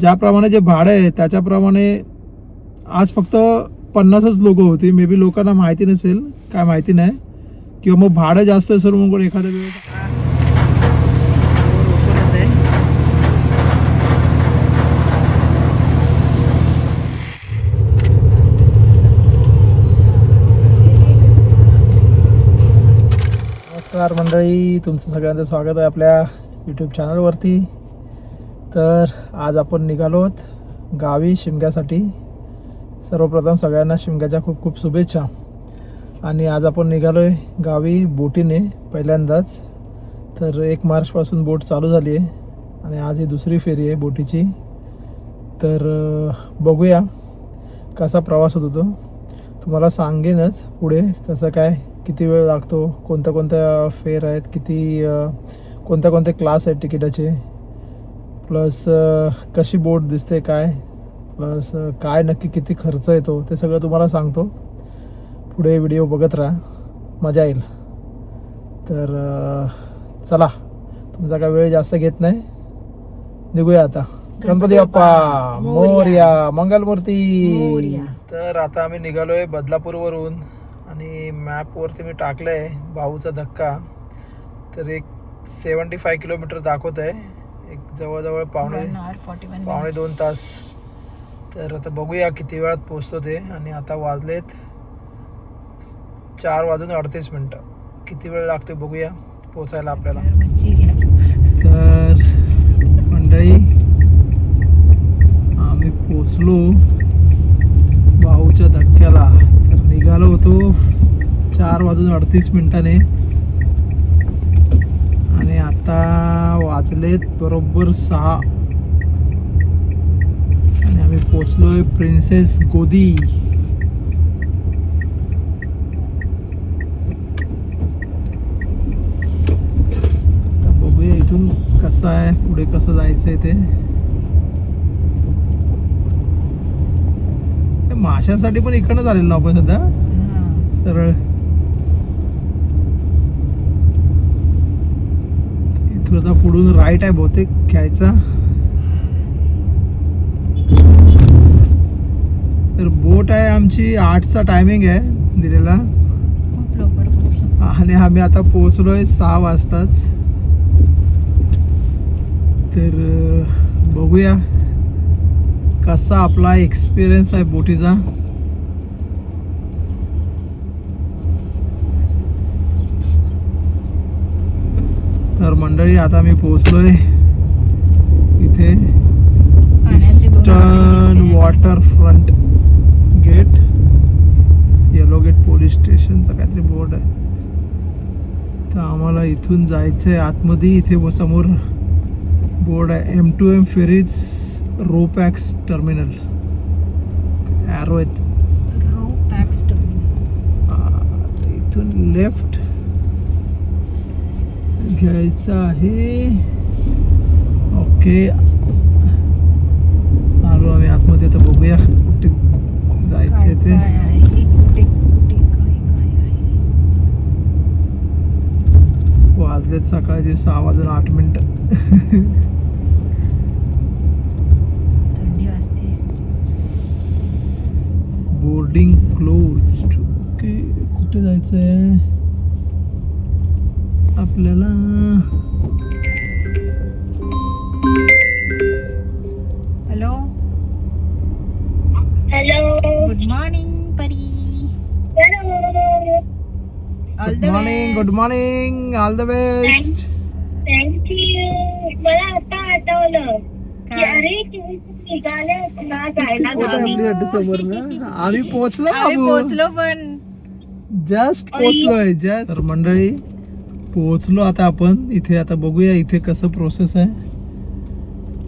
ज्याप्रमाणे जे भाडं आहे त्याच्याप्रमाणे आज फक्त 50च लोक होती. मे बी लोकांना माहिती नसेल, काय माहिती नाही, किंवा मग भाडं जास्त असेल म्हणून एखाद्या वेळेस नमस्कार मंडळी, तुमचं सगळ्यांचं स्वागत आहे आपल्या यूट्यूब चॅनलवरती. तर आज आपण निघालो आहोत गावी शिमग्यासाठी. सर्वप्रथम सगळ्यांना शिमग्याच्या खूप खूप शुभेच्छा. आणि आज आपण निघालो आहे गावी बोटीने पहिल्यांदाच. तर 1 मार्चपासून बोट चालू झाली आहे आणि आज ही दुसरी फेरी आहे बोटीची. तर बघूया कसा प्रवास होतो तो. तुम्हाला सांगेनच पुढे कसं काय, किती वेळ लागतो, कोणत्या कोणत्या फेर आहेत, किती कोणत्या कोणते क्लास आहेत तिकिटाचे, प्लस कशी बोट दिसते काय, प्लस काय नक्की किती खर्च येतो, ते सगळं तुम्हाला सांगतो. पुढे व्हिडिओ बघत राहा, मजा येईल. तर चला, तुमचा काय वेळ जास्त घेत नाही, निघूया आता. गणपती बाप्पा मोरया, मंगलमूर्ती. तर आता आम्ही निघालोय बदलापूरवरून आणि मॅपवरती मी टाकलं आहे भाऊचा धक्का. तर एक 75 किलोमीटर दाखवत आहे, एक जवळजवळ पावणे 2 तास. तर आता बघूया किती वेळात पोचतो ते. आणि आता वाजलेत 4:38. किती वेळ लागतो बघूया पोचायला आपल्याला. तर मंडळी आम्ही पोचलो भाऊच्या धक्क्याला. तर निघालो होतो 4:38 आणि आता वाजलेत बरोबर 6 आणि आम्ही पोचलोय प्रिन्सेस गोदी. आता बघूया इथून कसं आहे, पुढे कसं जायचंय ते. माशांसाठी पण इकडनं झालेलं ना आपण सध्या सरळ. इथून आता पुढून राईट आहे बहुतेक घ्यायचा. तर बोट आहे आमची 8चा टायमिंग आहे दिलेला, खूप लवकर पोहोचलो आणि आम्ही आता पोहोचलोय 6 वाजताच. तर बघूया कसा आपला एक्सपिरियन्स आहे बोटीचा. तर मंडळी आता मी पोहोचलोय इथे eastern water front gate, yellow gate police स्टेशनचा काहीतरी बोर्ड आहे. तर आम्हाला इथून जायचंय आतमध्ये. इथे समोर बोर्ड आहे M2M fairies ro-pax terminal, arrow आहेत. इथून लेफ्ट घ्यायचं आहे. ओके, आलो आम्ही आतमध्ये. आता बघूया कुठे जायचंय ते. वाजलेत सकाळचे 6:08. थंडी वाजते. Boarding closed. ओके, कुठे जायचंय आपल्याला? हॅलो हॅलो, गुड मॉर्निंग परी. All the morning, good morning, all the best. Thank you. मला आता आठवलं की अरे तुम्ही निघाले ना जायला गावी. समोर ना आम्ही पोहोचलो आम्ही बाबू. पोहोचलो पण जस्ट पोहोचलोय जस्ट. तर मंडळी पोहोचलो आता आपण इथे. आता बघूया इथे कसं प्रोसेस आहे,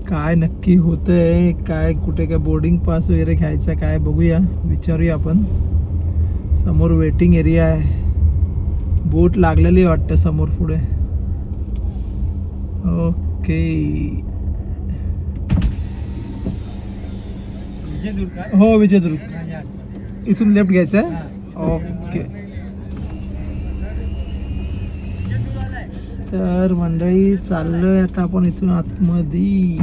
काय नक्की होतंय, काय कुठे काय बोर्डिंग पास वगैरे घ्यायचा काय बघूया, विचारूया आपण. समोर वेटिंग एरिया आहे, बोट लागलेली वाटतं समोर पुढे. ओके, हो विजयदुर्ग. इथून लेफ्ट घ्यायचं आहे. ओके, तर मंडळी चाललोय आता आपण इथून आतमध्ये.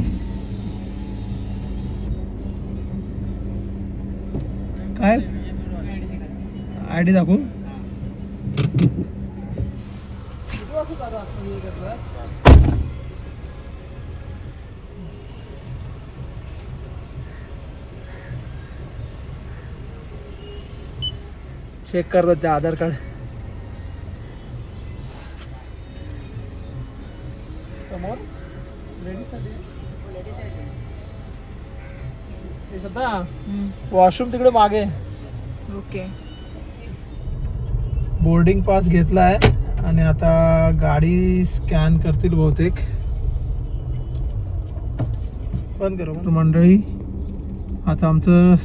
काय आय डी दाखवू. चेक करतात ते आधार कार्ड. समोर वॉशरूम तिकडे मागे. ओके. बोर्डिंग पास घेतलाय आणि आता गाडी स्कॅन करतील बहुतेक. बंद करू. तर मंडळी आता आमचं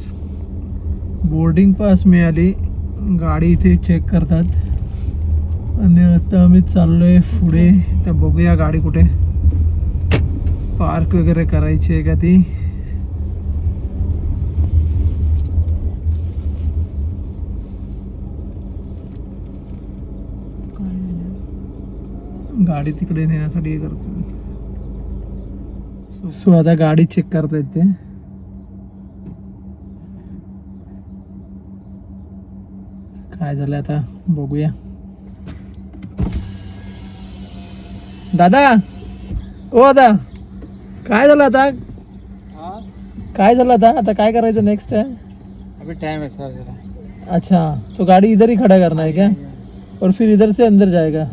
बोर्डिंग पास मिळाली. गाडी इथे चेक करतात आणि आता आम्ही चाललोय पुढे. तर बघूया गाडी कुठे पार्क वगैरे करायची आहे का ती. गाडी तिकडे नेण्यासाठी हे करतात. सो आता गाडी चेक करतायत ते. काय झालं आता बघूया. दादा ओ दादा काय झालं आता. काय झालं आता काय करायचं नेक्स्ट है. अभी टाइम है सर जरा. अच्छा तो गाड़ी इधर ही खड़ा करना है क्या और फिर इधर से अंदर जाएगा.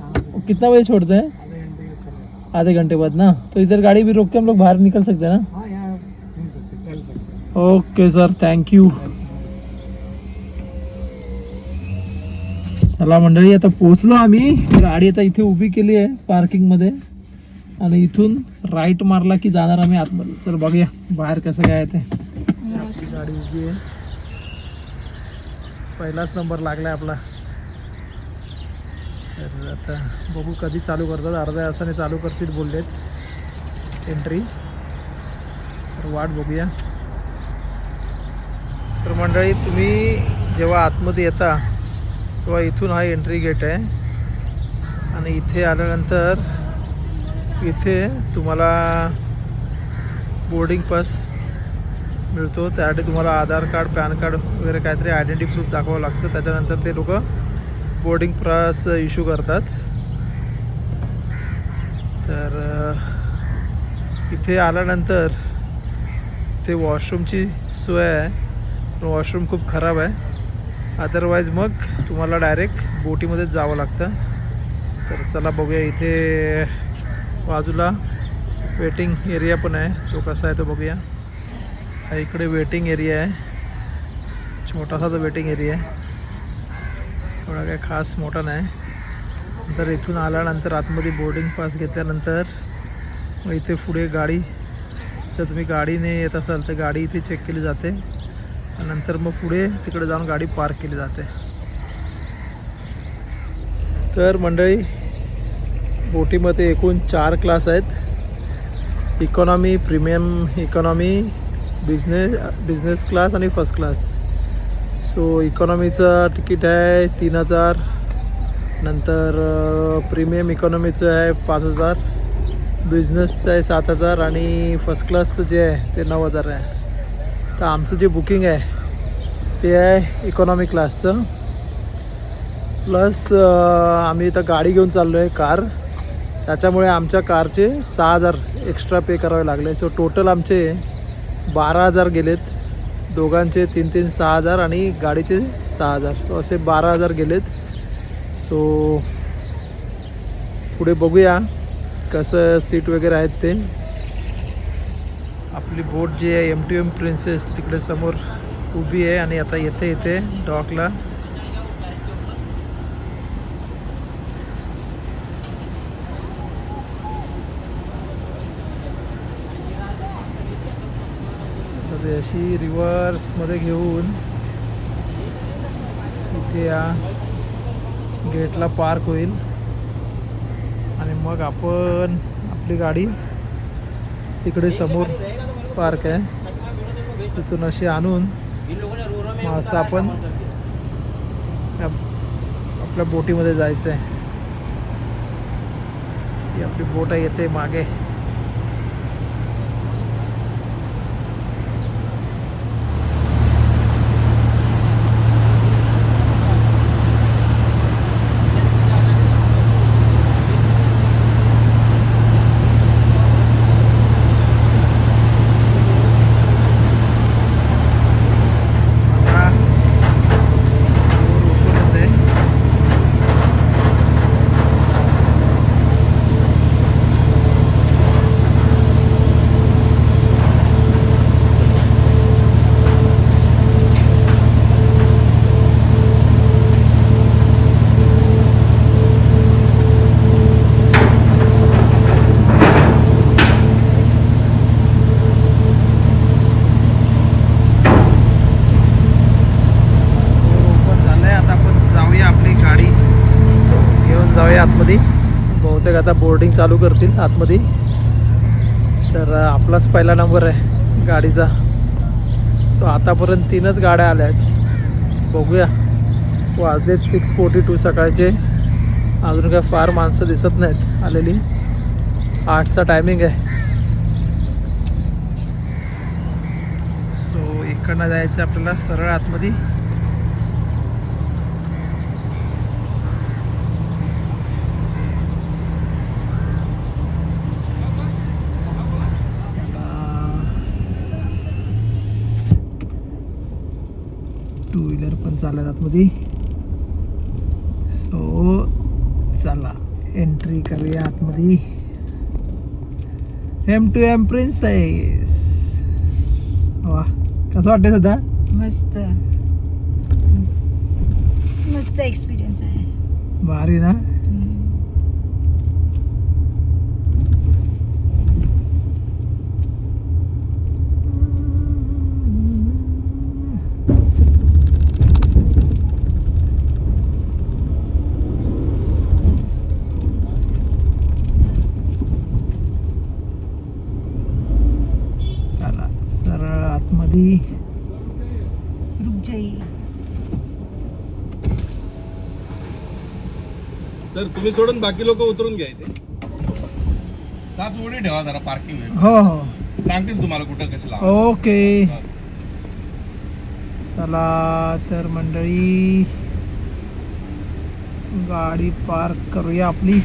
कितना बजे छोड़ते हैं. आधे घंटे बाद ना. तो इधर गाड़ी भी रोक के हम लोग बाहर निकल सकते हैं ना. हाँ यहाँ घूम सकते चल सकते. Okay sir thank you. चला मंडळी आता पोहोचलो आम्ही. गाडी आता इथे उभी केली आहे पार्किंग मध्ये आणि इथून राईट मारला की जाणार आम्ही आतमध्ये. चल बघूया बाहेर कसं काय आहे ते. आपली गाडी उभी आहे. पहिलाच नंबर लागलाय आपला. तर आता बघू कधी चालू करतात. अर्ध्या तासाने चालू करतील बोललेत एंट्री. तर वाट बघूया. तर मंडळी तुम्ही जेव्हा आतमध्ये येता तेव्हा इथून हा एंट्री गेट आहे आणि इथे आल्यानंतर इथे तुम्हाला बोर्डिंग पास मिळतो. त्यासाठी तुम्हाला आधार कार्ड पॅन कार्ड वगैरे काहीतरी आयडेंटिटी प्रूफ दाखवावं लागतं. त्याच्यानंतर ते लोक बोर्डिंग पास इश्यू करतात. तर इथे आल्यानंतर ते वॉशरूमची सोय आहे. पण वॉशरूम खूप खराब आहे. अदरवाईज मग तुम्हाला डायरेक्ट बोटीमध्येच जावं लागतं. तर चला बघूया. इथे बाजूला वेटिंग एरिया पण आहे. तो कसा आहे तो बघूया. हा इकडे वेटिंग एरिया आहे. छोटासा तो वेटिंग एरिया आहे. थोडा काही खास मोठा नाही. तर इथून आल्यानंतर आतमध्ये बोर्डिंग पास घेतल्यानंतर मग इथे पुढे गाडी जर तुम्ही गाडीने येत असाल तर गाडी इथे चेक केली जाते. नंतर मग पुढे तिकडे जाऊन गाडी पार्क केली जाते. तर मंडळी बोटीमध्ये एकूण 4 क्लास आहेत. Economy, premium economy, business class आणि फर्स्ट क्लास. सो इकॉनॉमीचं तिकीट आहे 3000. नंतर प्रीमियम इकॉनॉमीचं आहे 5000. बिझनेसचं आहे 7000 आणि फर्स्ट क्लासचं जे आहे ते 9000 आहे. तर आमचं जे बुकिंग आहे ते आहे इकॉनॉमी क्लासचं. प्लस आम्ही इथं गाडी घेऊन चाललो आहे कार. त्याच्यामुळे आमच्या कारचे 6000 एक्स्ट्रा पे करावे लागले. सो टोटल आमचे 12000 गेलेत. दोघांचे 3 6000 आणि गाडीचे 6000. सो असे 12000 गेलेत. सो पुढे बघूया कसं सीट वगैरे आहेत ते. आपली बोट जी आहे MTM प्रिन्सेस तिकडे समोर उभी आहे आणि आता येते इथे डॉकला. तर अशी रिव्हर्समध्ये घेऊन इथे या गेटला पार्क होईल आणि मग आपण आपली गाडी तिकडे समोर पार्क आहे तिथून अशी आणून मग असं आपण आपल्या बोटीमध्ये जायचं आहे. ही आपली बोट आहे येते मागे. आतमध्ये. बहुतेक आता बोर्डिंग चालू करतील आतमध्ये. तर आपलाच पहिला नंबर आहे गाडीचा. सो आतापर्यंत 3च गाड्या आल्या आहेत. बघूया. वाजलेत 6:42 सकाळचे. अजून काय फार माणसं दिसत नाहीत आलेली. 8चा टायमिंग आहे. सो इकडनं जायचं आपल्याला सरळ आतमध्ये. टू व्हीलर पण चालत आतमध्ये. सो चला एंट्री करूया आतमध्ये. M2M princess. वा कसं वाटतंय सध्या? मस्त मस्त एक्सपिरियन्स आहे. भारी ना. चला सरळ आतमध्ये. रुक जाई. सर तुम्ही सोडून बाकी लोक उतरून घ्या इथे. ताच उडी ठेवा जरा पार्किंग हो हो सांगतील तुम्हाला कुठं कसं लावा. ओके. चला तर मंडळी गाडी पार्क करूया आपली.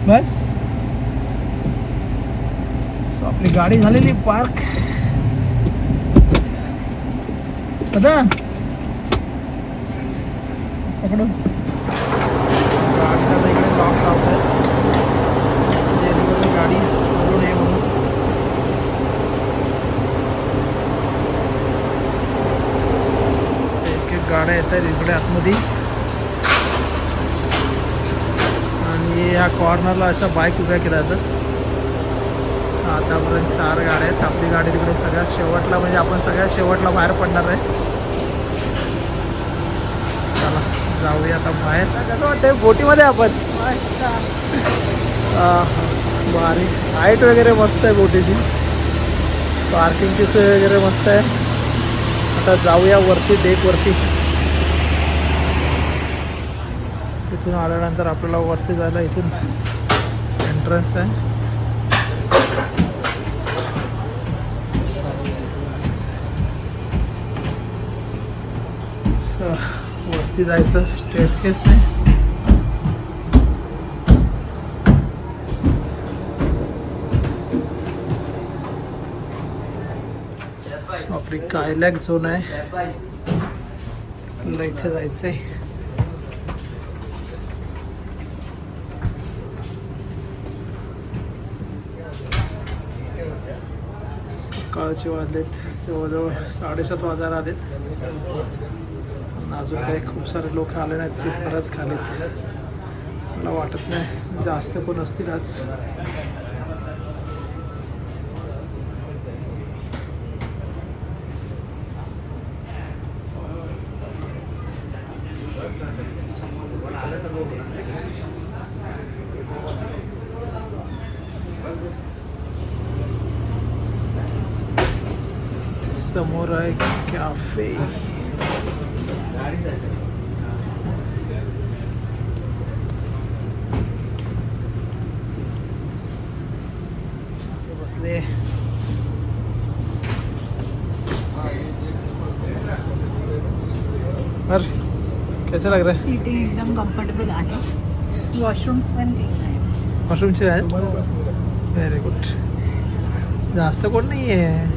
बस. सो आपली गाडी झालेली पार्क. सदा पकडून गाडीला इकडे लॉक लावतात. जेणेकरून गाडी पकडून नये म्हणून. एक एक गाड्या येत आहेत इकडे आतमध्ये. आणि या कॉर्नरला अशा बाईक उभ्या केल्या जातात. आतापर्यंत 4 गाड्या आहेत. आपली गाडी तिकडे सगळ्यात शेवटला, म्हणजे आपण सगळ्यात शेवटला बाहेर पडणार आहे. चला जाऊया आता बाहेर. कसं वाटतंय बोटीमध्ये आपण? भारी. हाईट वगैरे मस्त आहे बोटीची. पार्किंगची सोय वगैरे मस्त आहे. आता जाऊया वरती, डेकवरती. तिथून आल्यानंतर आपल्याला वरती जायला इथून एंट्रन्स आहे. वरती जायचं स्टेअरकेसने. आपली कायलॅक झोन आहे. आपल्याला इथे जायचंय. सकाळचे वाजलेत जवळजवळ 7:30 वाजायला आलेत. अजून काही खूप सारे लोक आले नाहीत. सीट बरंच खालीत. मला वाटत नाही जास्त कोण असतील आज. समोर आहे कॅफे. बसले. और कैसा लग रहा है? सीटिंग एकदम कम्फर्टेबल आहे. वॉशरूम्स पण ठीक आहे. वॉशरूमचे आहेत. Very good. जास्त कोण नाही आहे.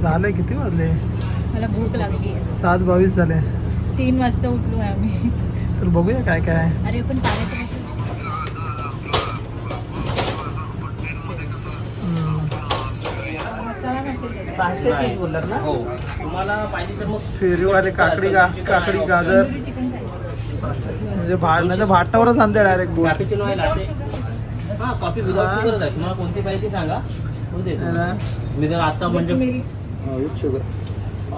झालंय किती वाजले? मला भूक लागली आहे. 7:22 झाले. 3 वाजता उठलो आहे आम्ही. चल बघूया काय काय आहे. अरे पण पाण्याचं मसाला नसेल. 630 बोललात ना हो तुम्हाला पाहिजे तर मग फेरीवाले काकडी काकडी गाजर म्हणजे नाही तर भाटावरच आणते डायरेक्ट बोट. कॅपुचिनो आहे लाटे. हा कॉफी विदाउट शुगरच आहे. तुम्हाला कोणती पाहिजे ती सांगा कोणते मी जर आता म्हणजे विथ शुगर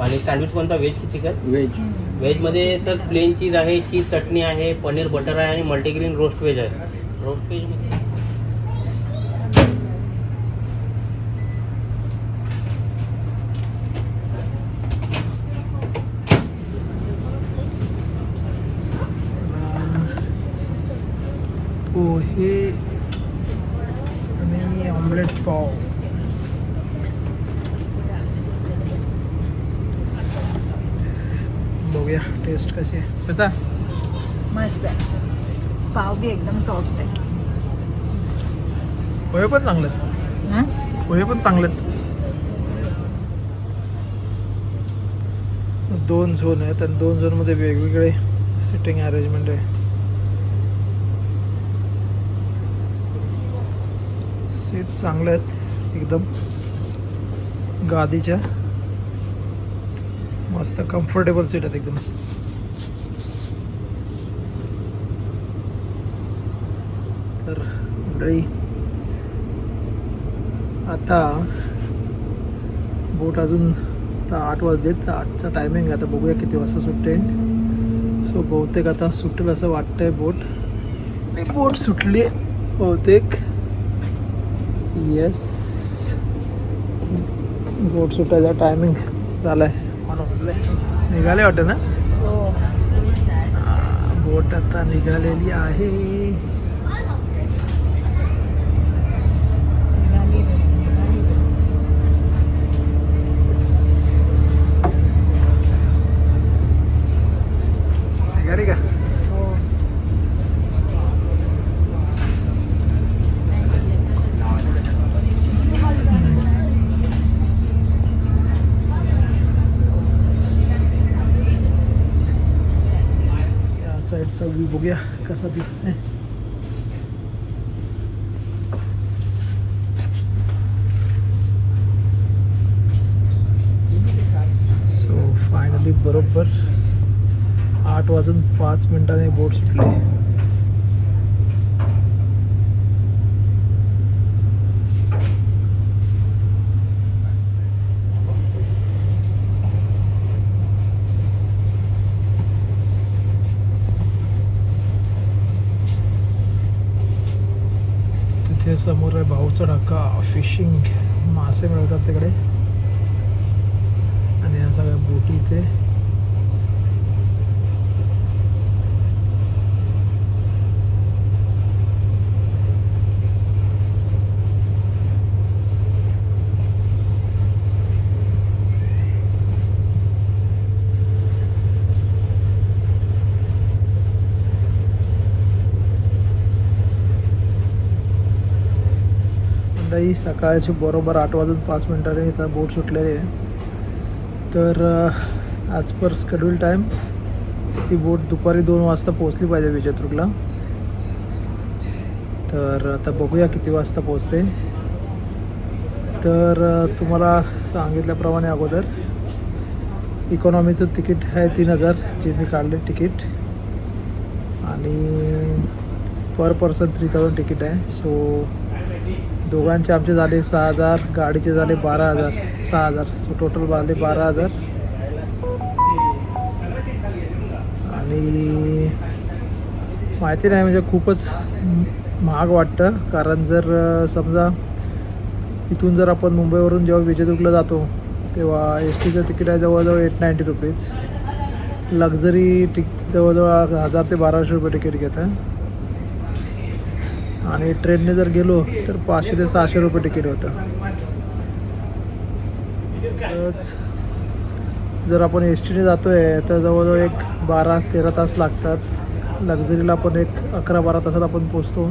आणि सँडविच कोणता व्हेज की चिकन? व्हेज. व्हेजमध्ये सर प्लेन चीज आहे, चीज चटणी आहे, पनीर बटर आहे आणि मल्टीग्रेन रोस्ट व्हेज आहे. रोस्ट व्हेजमध्ये पोहे आणि ऑमलेट पाव. बघूया टेस्ट कशी आहे. कसा मस्त आहे. पाव बी एकदम सॉफ्ट आहे. पोहे पण चांगले आहेत. हां पोहे पण चांगले आहेत. 2 झोन आहेत आणि 2 झोनमध्ये वेगवेगळे सिटिंग अरेंजमेंट आहे. सीट चांगले आहेत एकदम गादीच्या. मस्त कम्फर्टेबल सीट आहेत एकदम. तर मंडळी आता बोट अजून आता 8 वाजलेत. 8चा टायमिंग आता बघूया किती वाजता सुटते. सो बहुतेक आता सुटेल असं वाटतंय बोट. आणि बोट सुटली बहुतेक. येस बोट सुटायचा टायमिंग झालाय. निघाले वाटतं ना. बोट आता निघालेली आहे. निघाली का? साईडचा व्ह्यू बघूया कसा दिसतंय. सो फायनली बरोबर 8:05 बोट सुटली. तिथे समोर आहे भाऊचा ढाका फिशिंग. मासे मिळतात तिकडे आणि या सगळ्या बोटी इथे. सकाळची बरोबर 8:05 इथं बोट सुटलेली आहे. तर ॲज पर शेड्यूल टाईम ही बोट दुपारी 2 वाजता पोहोचली पाहिजे विजयदुर्गला. तर आता बघूया किती वाजता पोहोचते. तर तुम्हाला सांगितल्याप्रमाणे अगोदर इकॉनॉमीचं तिकीट आहे 3000 जे मी काढले तिकीट. आणि पर पर्सन 3000 तिकीट आहे. सो दोघांचे आमचे झाले 6000, गाडीचे झाले 12000, 6000. सो टोटल झाले 12000. आणि माहिती नाही म्हणजे खूपच महाग वाटतं. कारण जर समजा इथून जर आपण मुंबईवरून जेव्हा विजयदुर्गला जातो तेव्हा एस टीचं तिकीट आहे जवळजवळ 890 रुपीज. लक्झरी जवळजवळ 1000 ते 1200 रुपये तिकीट घेतं. आणि ट्रेनने जर गेलो तर 500 ते 600 रुपये तिकीट होतं. तरच जर आपण एस टीने जातो आहे तर जवळजवळ एक 12-13 तास लागतात. लक्झरीला पण एक 11-12 तासात आपण पोचतो.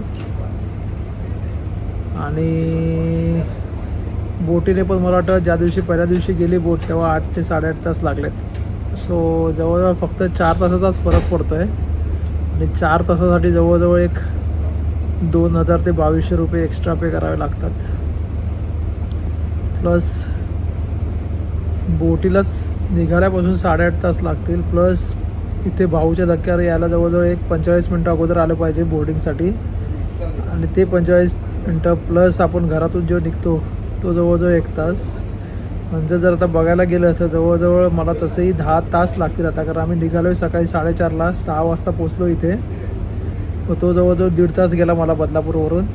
आणि बोटीने पण मला वाटतं ज्या दिवशी पहिल्या दिवशी गेली बोट तेव्हा 8 ते 8.5 तास लागलेत. सो जवळजवळ फक्त 4 तासाचाच फरक पडतो आहे. आणि 4 तासासाठी जवळजवळ एक 2000 ते 2200 रुपये एक्स्ट्रा पे करावे लागतात. प्लस बोटीलाच निघाल्यापासून 8.5 तास लागतील. प्लस इथे भाऊच्या धक्क्यावर यायला जवळजवळ एक 45 मिनटं अगोदर आलं पाहिजे बोर्डिंगसाठी. आणि ते 45 मिनटं प्लस आपण घरातून जो निघतो तो जवळजवळ 1 तास. म्हणजे जर आता बघायला गेलं तर जवळजवळ मला तसंही 10 तास लागतील आता. कारण आम्ही निघालो आहे सकाळी 4:30ला, 6 वाजता पोचलो इथे. व तो जवळजवळ 1.5 तास गेला मला बदलापूरवरून.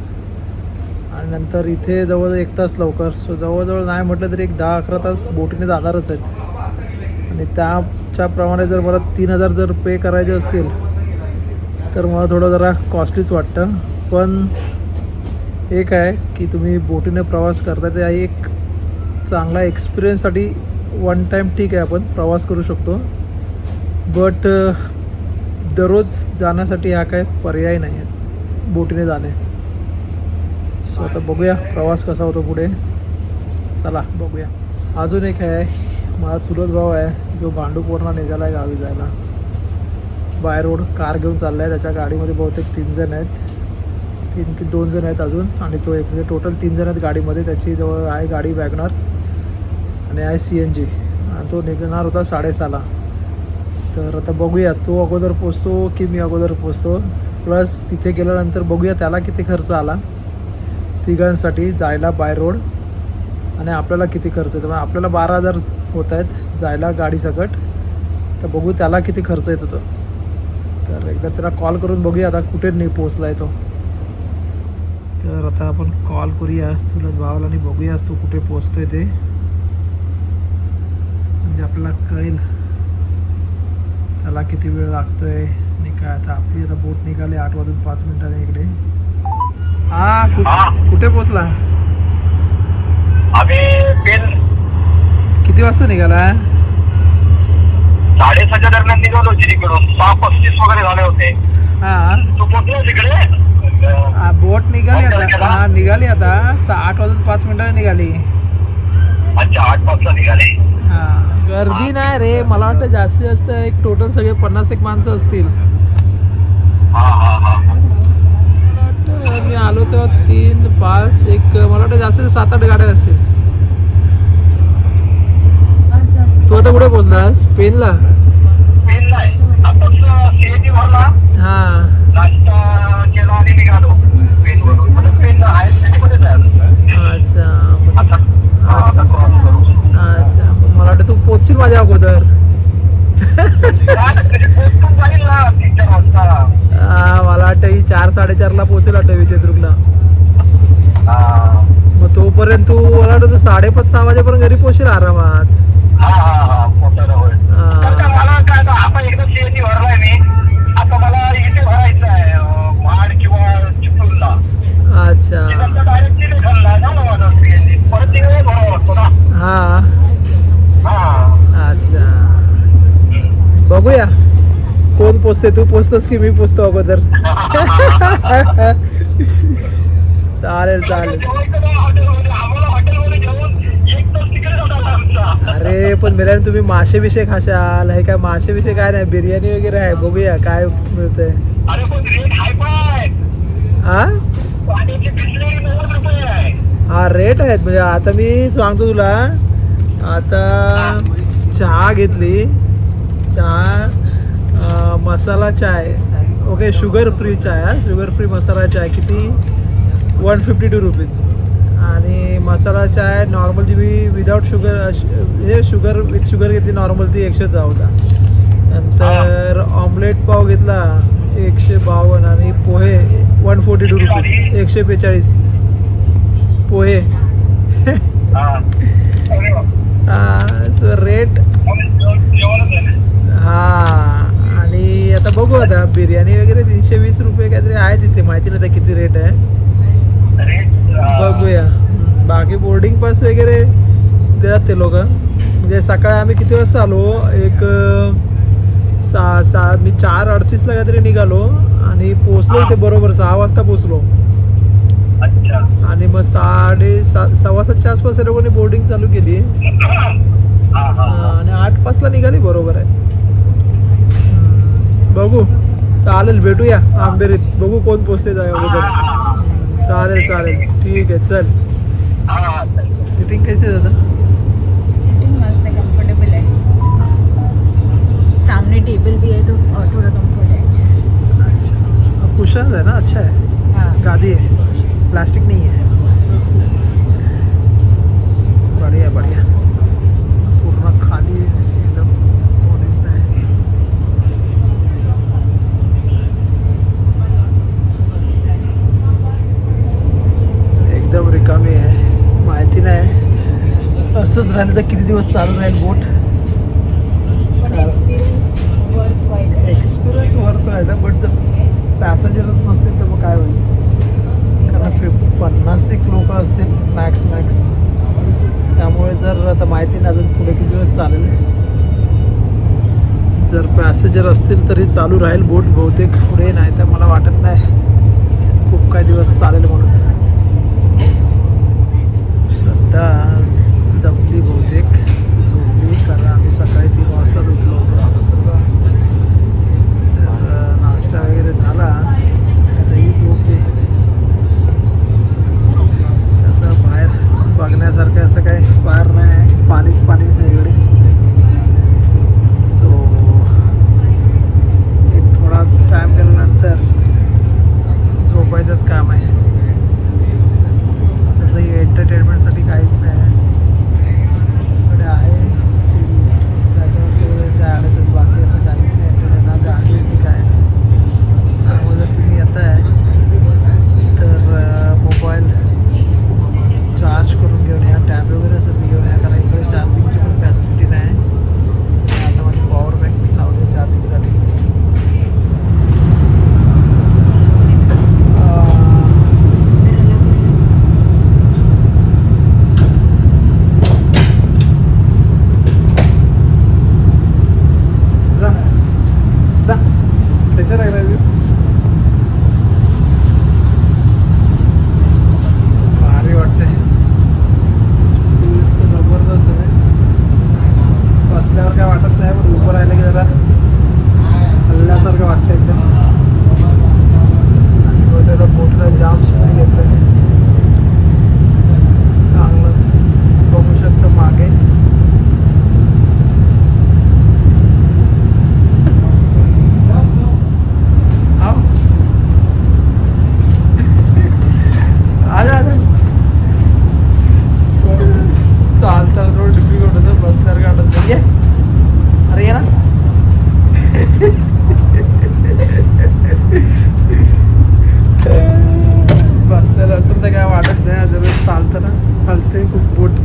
आणि नंतर इथे जवळजवळ 1 तास लवकर. सो जवळजवळ नाही म्हटलं तरी एक 10-11 तास बोटीने जाणारच आहेत. आणि त्याच्याप्रमाणे जर मला 3,000 जर पे करायचे असतील तर मला थोडं जरा कॉस्टलीच वाटतं. पण एक आहे की तुम्ही बोटीने प्रवास करता ते एक चांगला एक्सपिरियन्ससाठी वन टाईम ठीक आहे आपण प्रवास करू शकतो. बट दररोज जाण्यासाठी हा काय पर्याय नाही आहे बोटीने जाणे. सो आता बघूया प्रवास कसा होतो पुढे. चला बघूया. अजून एक आहे माझा चुलत भाऊ आहे जो भांडूपूरला निघाला आहे गावी जायला. बाय रोड कार घेऊन चालला आहे. त्याच्या गाडीमध्ये बहुतेक 3 जण आहेत, 3 की 2 जण आहेत अजून. आणि तो एक म्हणजे टोटल 3 जण आहेत गाडीमध्ये. त्याची जवळ आहे गाडी वॅगनर आणि आहे CNG. आणि तो निघणार होता 6:30ला. तर आता बघूया तो अगोदर पोचतो की मी अगोदर पोचतो. प्लस तिथे गेल्यानंतर बघूया त्याला किती खर्च आला तिघांसाठी जायला बाय रोड, आणि आपल्याला किती खर्च येतो. आपल्याला 12,000 होत आहेत जायला गाडीसकट. तर बघू त्याला किती खर्च येतो तो. तर एकदा त्याला कॉल करून बघूया आता कुठे पोचला आहे तो. तर आता आपण कॉल करूया चुलत भावाला आणि बघूया तो कुठे पोचतो आहे ते. म्हणजे आपल्याला कळेल त्याला किती वेळ लागतो आहे आणि काय. आता आपली आता बोट निघाली 8:05 इकडे. कुठे पोचला? आम्ही पेन किती वाजता निघाला? 6:30च्या दरम्यान निघालो जिरीकडून. 6:35 वगैरे झाले होते. हां तू पोहोचला तिकडे? बोट निघाली आता. हां निघाली आता 8:05 निघाली. अच्छा 8:05ला निघाले. हां गर्दी नाही रे, मला वाटतं जास्तीत जास्त एक टोटल सगळे 50 माणसं असतील. हा हा हा. मला वाटतं मी आलो तेव्हा 3, 5, 1 मला वाटतं जास्तीत 7-8 गाड्या असतील. तू आता कुठे पोचलास? पेनला? पेन नाही आताच CNG भरला. हां नाश्ता केला आणि निघालो पेनवरून. म्हणजे पेन आहे सिटीमध्येच आहे अच्छा आता. आता क्रॉस करू. अच्छा मला वाटतं तू पोचशील माझ्या अगोदर. कधी पोहोचून जाईल ना 3-4 वाजता. मला वाटतं ही 4-4:30ला पोचेल वाटतं विजयदुर्गला. मग तोपर्यंत तू मला वाटतं तू 5:30-6 वाजेपर्यंत घरी पोचशील आरामात. हा हा हा पोहोचायला होईल. तर मला काय आता आपण एकदा CNG भरलाय मी. आता मला इथे भरायचं आहे महाड किंवा चिपळूणला. अच्छा डायरेक्ट तिथे ठरला ना माझा CNG. परत तिकडे भरावं लागतो ना. हां हा अच्छा बघूया कोण पोचते. तू पोचतोस की मी पोचतो अगोदर? चालेल चालेल. आम्हाला हॉटेलमध्ये जेवण 1 तास तिकडे जाणार आमचा. अरे पण बिर्याणी तुम्ही मासे विषय खाशाल. हे काय मासे विषय काय नाही, बिर्याणी वगैरे आहे. बघूया काय मिळतंय. अरे पण रेट हाय पाय. हा पाण्याची बिसलेरी 90 रुपये आहे. हा रेट आहेत. म्हणजे आता मी सांगतो तुला. आता चहा घेतली, चहा मसाला चाय ओके, शुगर फ्री चाय. शुगर फ्री मसाला चाय किती? 152 रुपीज. आणि मसाला चाय नॉर्मल जी मी विदाऊट शुगर हे शुगर विथ शुगर घेतली नॉर्मल ती 114. नंतर ऑमलेट पाव घेतला 152. आणि पोहे 142 रुपीज, 142 पोहे. रेट हां. आणि आता बघू आता बिर्याणी वगैरे 320 रुपये काहीतरी आहे तिथे. माहिती नाही आता किती रेट आहे, बघूया. बाकी बोर्डिंग पास वगैरे देतात ते लोक. म्हणजे सकाळी आम्ही किती वाजता आलो? एक मी 4:38ला काहीतरी निघालो आणि पोचलो इथे बरोबर 6 वाजता पोचलो. आणि मग 6:30 7:15च्या आसपास लोकांनी बोर्डिंग चालू केली आणि 8:05ला निघाली बरोबर आहे. बघू चालेल, भेटूया आंबेरीत. बघू कोण पोचते जाय अगोदर. चालेल चालेल ठीक आहे चल. सिटिंग कैसे दादा? सिटिंग मस्त आहे. टेबल भी है तो और थोड़ा कंफर्ट है। अच्छा अच्छा कुशन है ना, अच्छा है, हाँ गादी है, प्लास्टिक नहीं है। बढ़िया बढ़िया, पूर्ण खाली एकदम कोणीच नाही. एकदम रिकामी आहे, माहिती नाही असंच राहिलं तर किती दिवस चालू राहील बोट. पण एक्सपिरियन्स वर्थ वाईट. एक्सपिरियन्स वरतो आहे ना, बट जर पॅसेंजरच नसतील तर मग काय होईल, कारण 50 लोक असतील मॅक्स. त्यामुळे जर आता माहिती नाही अजून पुढे किती दिवस चालेल. जर पॅसेंजर असतील तरी चालू राहील बोट बहुतेक पुढे, नाही तर मला वाटत नाही खूप काही दिवस चालेल म्हणून. श्रद्धा दमली बहुतेक, झोपली, कारण आम्ही सकाळी 3 वाजता उठलो होतो. तर नाश्ता वगैरे झाला, आता ही झोपली. असं बाहेर बघण्यासारखं असं काही बाहेर नाही आहे, पाणीच सगळीकडे. सो एक थोडा टाईम गेल्यानंतर झोपायचंच काम आहे. तसंही एंटरटेनमेंटसाठी काहीच नाही आहे. इकडे आहे त्याच्यावरती जाण्याचं, बाकी असं काहीच नाही. ना गाडी की काय. त्यामुळे जर तुम्ही येत आहे तर मोबाईल चार्ज करून घेऊन या, टॅब वगैरे असं घेऊन या, कारण इकडे चार्जिंगची पण फॅसिलिटी नाही. आता माझी पॉवर बँक मी लावली चार्जिंगसाठी. कैसा लग रहा है? भारी वाटते, स्पीड तर जबरदस्त आहे. बसल्यावर काय वाटत नाही, पण उभं राहिलं की जरा हल्ल्यासारखं वाटतं एकदम. आणि त्याला बोटला जाम स्पीड घेतलं, चांगलंच बघू शकतो मागे. चालताना थोडं डिफिकल्ट होतं, बसल्यावर काय वाटत नाही. अरे ये ना. बसलेलं असेल तर काय वाटत नाही, जर चालताना हलते खूप बोट.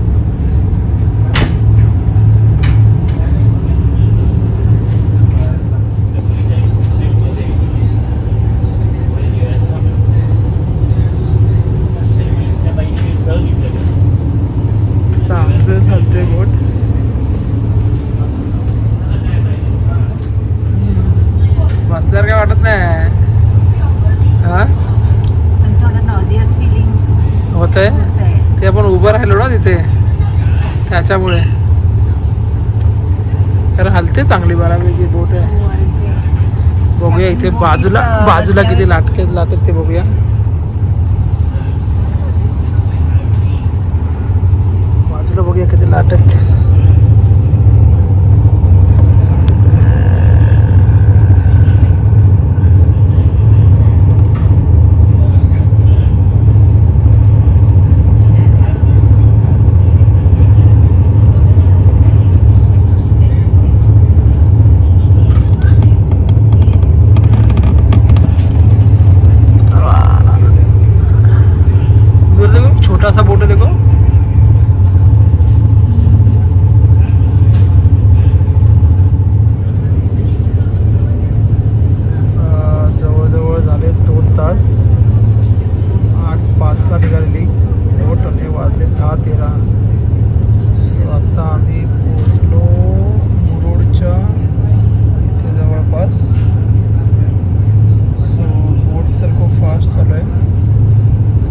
चालते बोट. बसल्यावर काय वाटत नाही. हा पण थोडं नॉझियस फिलिंग होत आहे होत आहे. ते आपण उभं राहिलो ना तिथे, त्याच्यामुळे. कारण हलते चांगली बऱ्यापैकी बोट आहे. बघूया इथे बाजूला किती लाटत ते बघूया. बाजूला बघूया किती लाटत. छोटा सा बोट है देखो. जवळजवळ झाले 2 तास. 8:05 निघालेली बोट आणि वाजले 10:13. सो आता आम्ही पोचलो मुरुडच्या इथे जवळपास. सो बोट तर खूप फास्ट चालू आहे.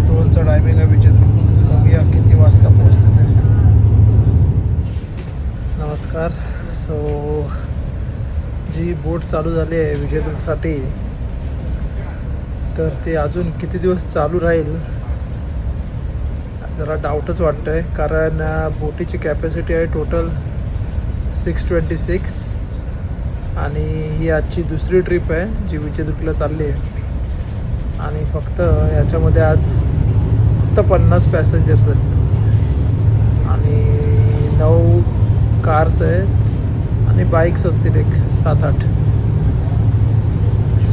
2चा टायमिंग आहे विचित्र. बघूया किती वाजता पोहोचते ते. नमस्कार. सो जी बोट चालू झाली आहे विजयदुर्गसाठी, तर ते अजून किती दिवस चालू राहील जरा डाऊटच वाटतं आहे. कारण बोटीची कॅपॅसिटी आहे टोटल 626 आणि ही आजची दुसरी ट्रिप आहे जी विजयदुर्गला चालली आहे. आणि फक्त याच्यामध्ये आज फक्त 50 पॅसेंजर्स आहेत आणि 9 कार्स आहेत आणि बाईक्स असतील एक 7-8.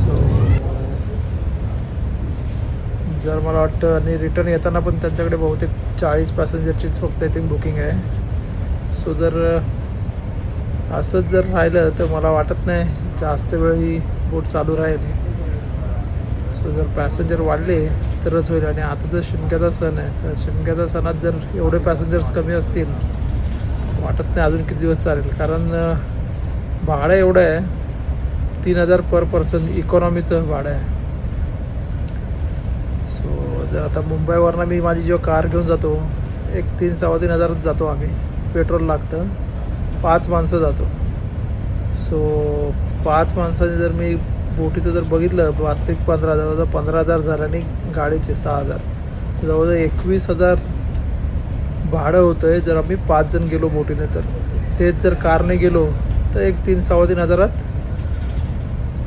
सो जर मला वाटतं आणि रिटर्न येताना पण त्यांच्याकडे बहुतेक 40 पॅसेंजरचीच फक्त इथे बुकिंग आहे. सो जर असंच जर राहिलं तर मला वाटत नाही जास्त वेळ ही बोट चालू राहील. सो जर पॅसेंजर वाढले तरच होईल. आणि आता जर शिमग्याचा सण आहे तर शिमग्याच्या सणात जर एवढे पॅसेंजर्स कमी असतील वाटत नाही अजून किती दिवस चालेल. कारण भाडं एवढं आहे 3000 पर पर्सन इकॉनॉमीचं भाडं आहे. सो जर आता मुंबईवरनं मी माझी जेव्हा कार घेऊन जातो एक 3-3.5 हजारात जातो आम्ही. पेट्रोल लागतं. 5 माणसं जातो. सो 5 माणसाने जर मी बोटीचं जर बघितलं वास्तविक 15,000 तर 15,000 झालं आणि गाडीचे 6,000 जवळजवळ 21,000 भाडं होतं आहे जर आम्ही 5 जण गेलो बोटीने. तर तेच जर कारने गेलो तर एक 3-3.5 हजारात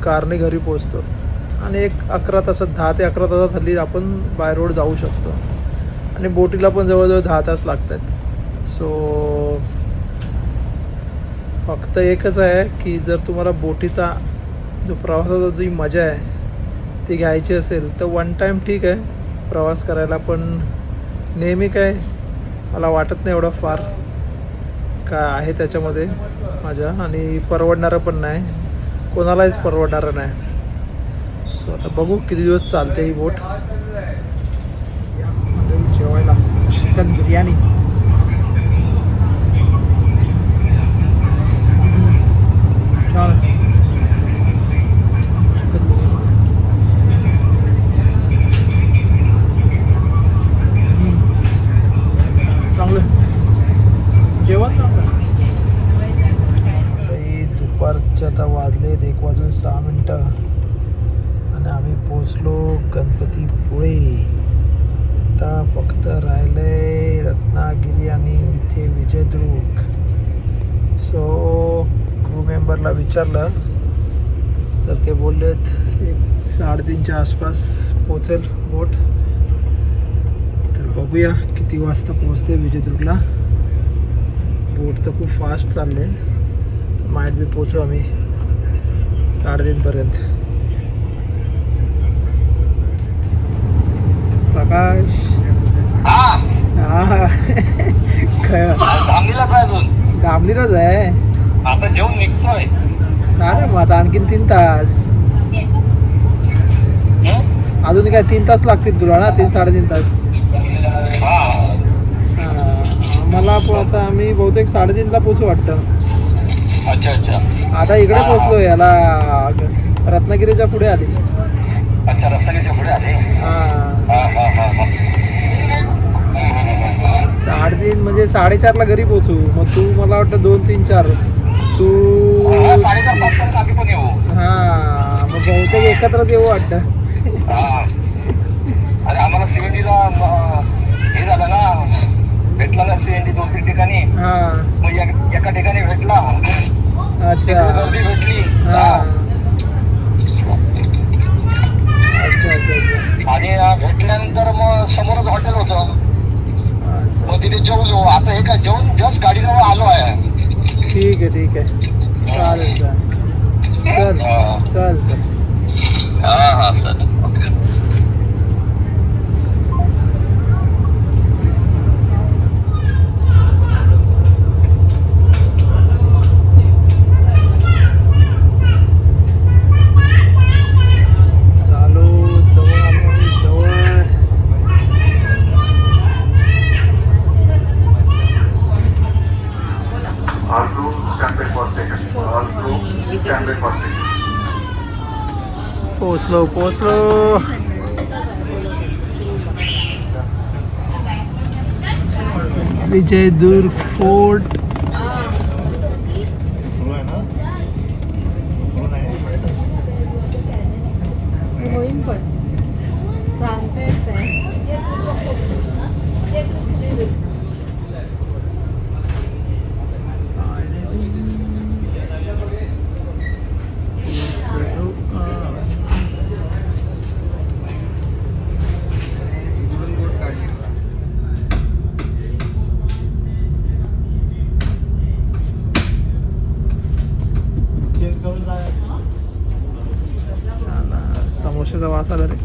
कारने घरी पोचतो. आणि एक 11 तासात 10 ते 11 तासात हल्ली आपण बाय रोड जाऊ शकतो. आणि बोटीला पण जवळजवळ 10 तास लागतात. सो फक्त एकच आहे की जर तुम्हाला बोटीचा जो प्रवासाचा जी मजा आहे ती घ्यायची असेल तर वन टाईम ठीक आहे प्रवास करायला. पण नेहमी काय मला वाटत नाही एवढं फार काय आहे त्याच्यामध्ये मजा. आणि परवडणारं पण नाही कोणालाच परवडणारं नाही. सो आता बघू किती दिवस चालते ही बोट. जेवायला चिकन बिर्याणी छान चिकन चांगलं जेवण चांगलं. दुपारचे आता वाजले 1:06 आणि आम्ही पोचलो गणपतीपुळे. आता फक्त राहिलंय रत्नागिरी आणि इथे विजयदुर्ग. सो क्रू मेंबरला विचारलं तर ते बोललेत 3:30च्या आसपास पोचेल बोट. तर बघूया किती वाजता पोचते विजयदुर्गला. बोट तर खूप फास्ट चालले. माइट बी पोचू आम्ही 3:30 पर्यंत. प्रकाश धामणीलाच आहे अजून. दामलीलाच आहे आता जेवण निघतोय. काय मग आता आणखीन 3 तास अजून काय 3 तास लागतील तुला ना 3-3.5 तास. मला पण आता आम्ही बहुतेक 3:30ला पोचू वाटतं. अच्छा अच्छा. आता इकडे पोचलो याला रत्नागिरीच्या पुढे आली. अच्छा रत्नागिरीच्या पुढे आले. हा 3:30 म्हणजे 4:30ला घरी पोचू. मग तू मला वाटतं 2-3-4 तू 4:30-5 आम्ही पण येऊ. हा मग बहुतेक एकत्रच येऊ वाटतं. अरे आम्हाला सीएनजीला हे झालं ना भेटला ना सीएनजी 2-3 ठिकाणी. हा मग एका ठिकाणी भेटला. अच्छा गर्दी भेटली. हा अच्छा अच्छा अच्छा. आणि भेटल्यानंतर मग समोरच हॉटेल होतं. मग तिथे जेवलो. आता हे काय जेवण जस्ट गाडीजवळ आलो आहे. ठीक आहे चालेल चल चल चल. हा सर ओके. पोचलो विजयदुर्ग फोर्ट. होईल पण सांगता येत नाही. वास आला रे.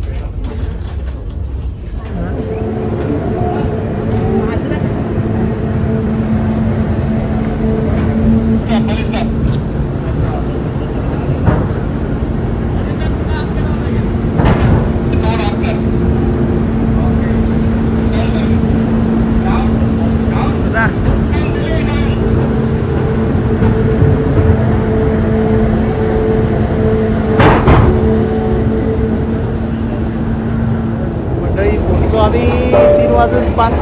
मंडळी पोचलो आम्ही 3:05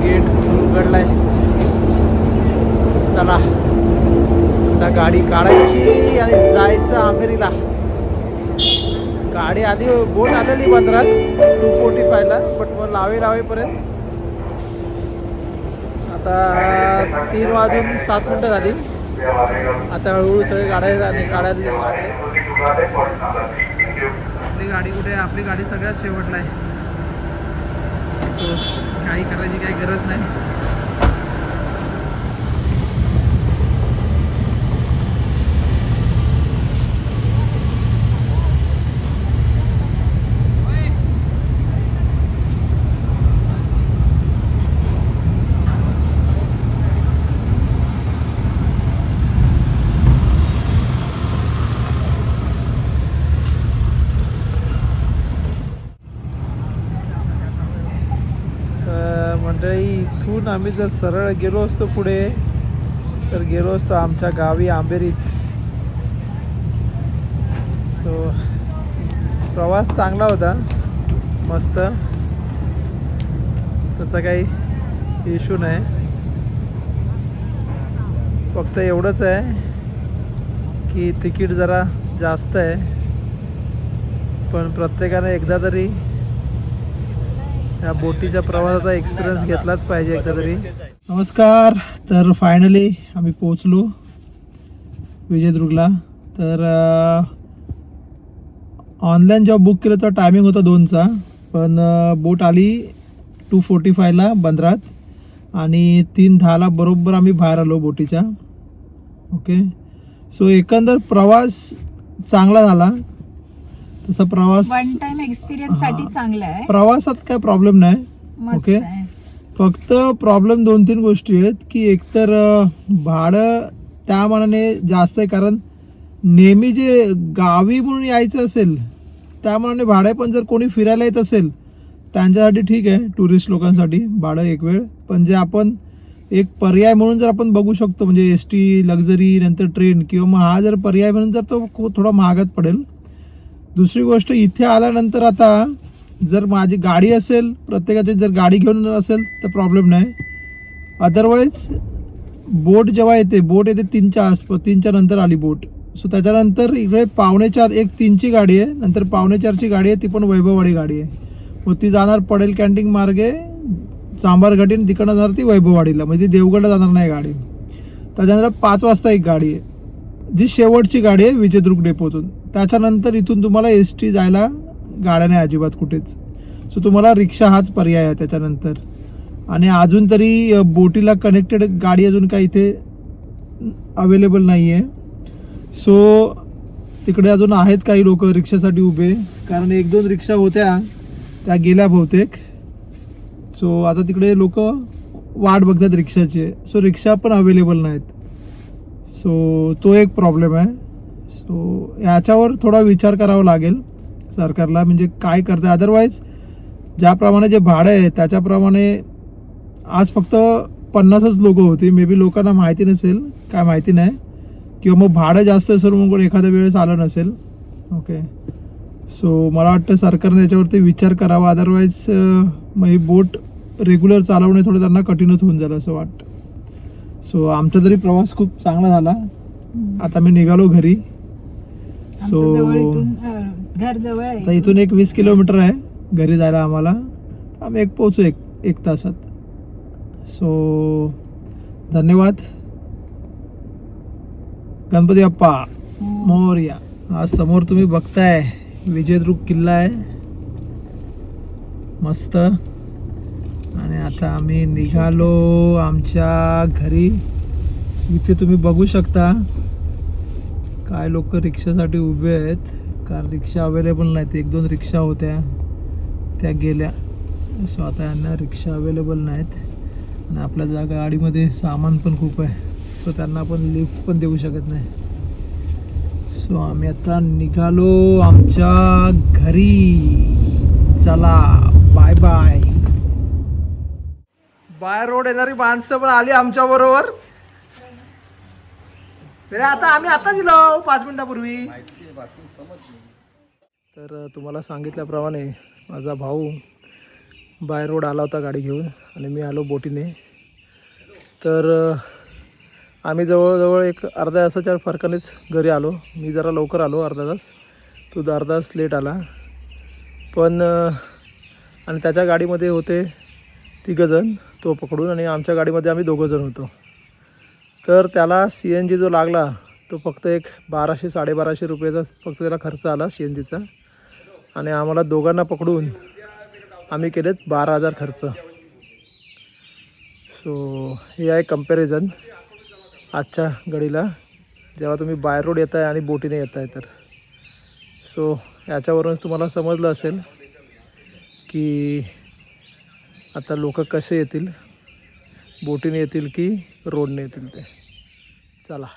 गेट उघडलाय. चला आता गाडी काढायची आणि जायचं आंबेरीला. गाडी आली, बोट आलेली बंदरात 245ला, बट मग लावेपर्यंत आता 3:07 झाली. आता हळूहळू सगळे काढायला लागले. आपली गाडी कुठे आहे? आपली गाडी सगळ्यात शेवटला आहे. सो काही करायची काही गरज नाही. मंडळी इथून आम्ही जर सरळ गेलो असतो पुढे तर गेलो असतो आमच्या गावी आंबेरीत. सो प्रवास चांगला होता, मस्त, तसा काही इश्यू नाही. फक्त एवढंच आहे की तिकीट जरा जास्त आहे, पण प्रत्येकाने एकदा तरी या बोटीच्या प्रवासाचा एक्सपिरियन्स घेतलाच पाहिजे एकदा तरी. नमस्कार. तर फायनली आम्ही पोचलो विजयदुर्गला. तर ऑनलाईन जेव्हा बुक केलं तर टायमिंग होता 2चा, पण बोट आली 245ला बंदरात आणि 3:10ला बरोबर आम्ही बाहेर आलो बोटीच्या. ओके. सो एकंदर प्रवास चांगला झाला. तसा प्रवास वन टाइम एक्सपिरियन्स साठी चांगला आहे. प्रवासात काय प्रॉब्लेम नाही. मस्त ओके. आहे. फक्त प्रॉब्लेम 2-3 गोष्टी आहेत की एकतर भाडं त्या मानाने जास्त आहे, कारण नेहमी जे गावी म्हणून यायचं असेल त्या मानाने भाडं, पण जर कोणी फिरायला येत असेल त्यांच्यासाठी ठीक आहे, टुरिस्ट लोकांसाठी भाडं एक वेळ. पण जे आपण एक पर्याय म्हणून जर आपण बघू शकतो म्हणजे ST लक्झरी नंतर ट्रेन, किंवा मग हा जर पर्याय म्हणून जर तो थोडा महागात पडेल. दुसरी गोष्ट, इथे आल्यानंतर आता जर माझी गाडी असेल, प्रत्येकाची जर गाडी घेऊन असेल तर प्रॉब्लेम नाही. अदरवाईज बोट जेव्हा येते, बोट येते 3च्या नंतर आली बोट. सो त्याच्यानंतर इकडे 3:45 एक 3ची गाडी आहे, नंतर 4:45ची गाडी आहे, ती पण वैभववाडी गाडी आहे. मग ती जाणार पडेल कॅन्टीन मार्गे चांभारघाटी, आणि तिकडनं जाणार ती वैभववाडीला, म्हणजे ती देवगडला जाणार नाही गाडी. त्याच्यानंतर 5 वाजता एक गाडी आहे जी शेवटची गाडी आहे विजयदुर्ग डेपोतून. त्याच्यानंतर इथून तुम्हाला ST जायला गाड्या नाही अजिबात कुठेच. सो तुम्हाला रिक्षा हाच पर्याय आहे त्याच्यानंतर. आणि अजून तरी बोटीला कनेक्टेड गाडी अजून काही इथे अवेलेबल नाही आहे. सो तिकडे अजून आहेत काही लोक रिक्षासाठी उभे, कारण 1-2 रिक्षा होत्या त्या गेल्या बहुतेक. सो आता तिकडे लोक वाट बघतात रिक्षाचे. सो रिक्षा पण अवेलेबल नाहीत. सो तो एक प्रॉब्लेम आहे. सो याच्यावर थोडा विचार करावा लागेल सरकारला, म्हणजे काय करतं. अदरवाईज ज्याप्रमाणे जे भाडं आहे त्याच्याप्रमाणे आज फक्त 50च लोक होती. मे बी लोकांना माहिती नसेल, काय माहिती नाही, किंवा मग भाडं जास्त असेल म्हणून एखाद्या वेळेस आलं नसेल. ओके. सो मला वाटतं सरकारने याच्यावरती विचार करावा. अदरवाईज मग ही बोट रेग्युलर चालवणे थोडं त्यांना कठीणच होऊन जाईल असं वाटतं. सो आमचा तरी प्रवास खूप चांगला झाला. आता मी निघालो घरी. सो घर जवळ आहे. आता इथून एक 20 किलोमीटर आहे घरी जायला आम्हाला. आम्ही पोहोचू एक तासात. सो धन्यवाद. गणपती बाप्पा मोरया. आज समोर तुम्ही बघताय विजयदुर्ग किल्ला आहे मस्त. आणि आता आम्ही निघालो आमच्या घरी. इथे तुम्ही बघू शकता काय लोक रिक्षासाठी उभे आहेत, कारण रिक्षा अवेलेबल नाहीत. 1-2 रिक्षा होत्या त्या गेल्या. सो आता यांना रिक्षा अवेलेबल नाहीत आणि आपल्या गाडीमध्ये सामान पण खूप आहे, सो त्यांना आपण लिफ्ट पण देऊ शकत नाही. सो आम्ही आता निघालो आमच्या घरी. चला बाय बाय. बाय रोड येणारी माणसं पण आली आमच्या बरोबर. आता आम्ही आता दिलो 5 मिनिटापूर्वी. तर तुम्हाला सांगितल्याप्रमाणे माझा भाऊ बाय रोड आला होता गाडी घेऊन आणि मी आलो बोटीने. तर आम्ही जवळजवळ एक अर्ध्या तासाच्या फरकानेच घरी आलो. मी जरा लवकर आलो अर्धा तास, तो अर्धा तास लेट आला. पण आणि त्याच्या गाडीमध्ये होते 3 जण तो पकडून, आणि आमच्या गाडीमध्ये आम्ही 2 जण होतो. तर त्याला CNG जो लागला तो फक्त एक 1200-1250 रुपयाचा फक्त त्याला खर्च आला CNGचा, आणि आम्हाला दोघांना पकडून आम्ही केलेत 12,000 खर्च. सो हे आहे कंपॅरिझन आजच्या घडीला, जेव्हा तुम्ही बाय रोड येत आहे आणि बोटीने येत आहे. तर सो याच्यावरूनच तुम्हाला समजलं असेल की आता लोक कसे येतील, बोटीने येतील की रोडने येतील ते. चला.